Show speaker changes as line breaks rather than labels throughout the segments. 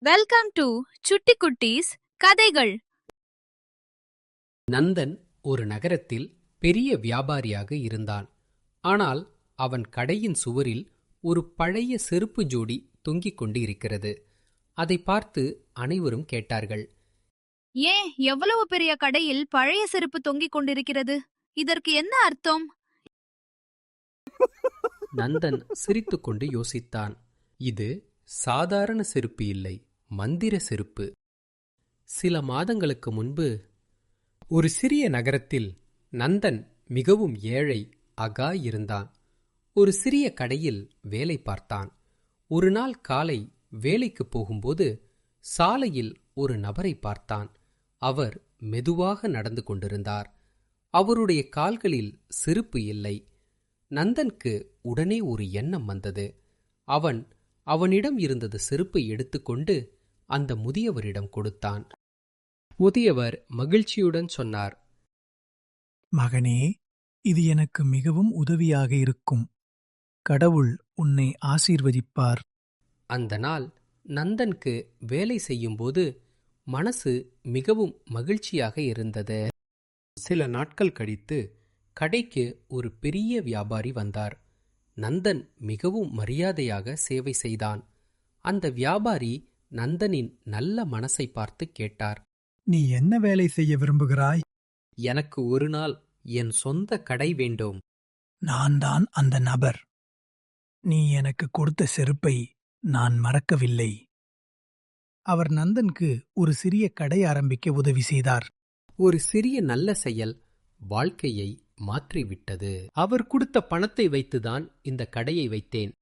Welcome to சுட்டி குட்டீஸ் கதைகள்.
நந்தன் ஒரு நகரத்தில் பெரிய வியாபாரியாக இருந்தான். ஆனால் அவன் கடையின் சுவரில் ஒரு பழைய செருப்பு ஜோடி தொங்கிக் கொண்டு இருக்கிறது. அதை பார்த்து அனைவரும் கேட்டார்கள்.
ஏன் எவ்வளவு பெரிய கடையில் பழைய செருப்பு தொங்கிக் கொண்டிருக்கிறது? இதற்கு என்ன அர்த்தம்?
நந்தன் சிரித்துக்கொண்டு யோசித்தான். இது சாதாரண செருப்பு இல்லை, மந்திர செருப்பு. சில மாதங்களுக்கு முன்பு ஒரு சிறிய நகரத்தில் நந்தன் மிகவும் ஏழை அகாய் இருந்தான். ஒரு சிறிய கடையில் வேலை பார்த்தான். ஒரு நாள் காலை வேலைக்கு போகும்போது சாலையில் ஒரு நபரை பார்த்தான். அவர் மெதுவாக நடந்து கொண்டிருந்தார். அவருடைய கால்களில் செருப்பு இல்லை. நந்தனுக்கு உடனே ஒரு எண்ணம் வந்தது. அவனிடம் இருந்தது செருப்பை எடுத்துக்கொண்டு அந்த முதியவரிடம் கொடுத்தான். முதியவர் மகிழ்ச்சியுடன் சொன்னார்,
மகனே, இது எனக்கு மிகவும் உதவியாக இருக்கும். கடவுள் உன்னை ஆசீர்வதிப்பார்.
அந்த நாள் நந்தனுக்கு வேலை செய்யும்போது மனசு மிகவும் மகிழ்ச்சியாக இருந்தது. சில நாட்கள் கழித்து கடைக்கு ஒரு பெரிய வியாபாரி வந்தார். நந்தன் மிகவும் மரியாதையாக சேவை செய்தான். அந்த வியாபாரி நந்தனின் நல்ல மனசை பார்த்து கேட்டார்,
நீ என்ன வேலை செய்ய விரும்புகிறாய்?
எனக்கு ஒரு நாள் என் சொந்த கடை வேண்டும்.
நான் தான் அந்த நபர். நீ எனக்கு கொடுத்த செருப்பை நான் மறக்கவில்லை. அவர் நந்தனுக்கு ஒரு சிறிய கடை ஆரம்பிக்க உதவி செய்தார்.
ஒரு சிறிய நல்ல செயல் வாழ்க்கையை மாற்றிவிட்டது. அவர் கொடுத்த பணத்தை வைத்துதான் இந்த கடையை வைத்தேன்.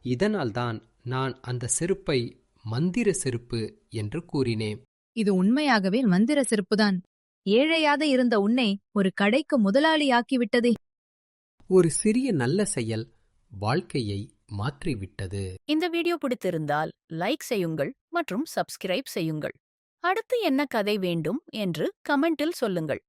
இதனால்தான் நான் அந்த செருப்பை மந்திர செருப்பு என்று கூறினேன்.
இது உண்மையாகவே மந்திர செருப்புதான். ஏழையாக இருந்த உன்னை ஒரு கடைக்கு முதலாளியாக்கிவிட்டதே.
ஒரு சிறிய நல்ல செயல் வாழ்க்கையை மாற்றிவிட்டது.
இந்த வீடியோ பிடித்திருந்தால் லைக் செய்யுங்கள் மற்றும் சப்ஸ்கிரைப் செய்யுங்கள். அடுத்து என்ன கதை வேண்டும் என்று கமெண்டில் சொல்லுங்கள்.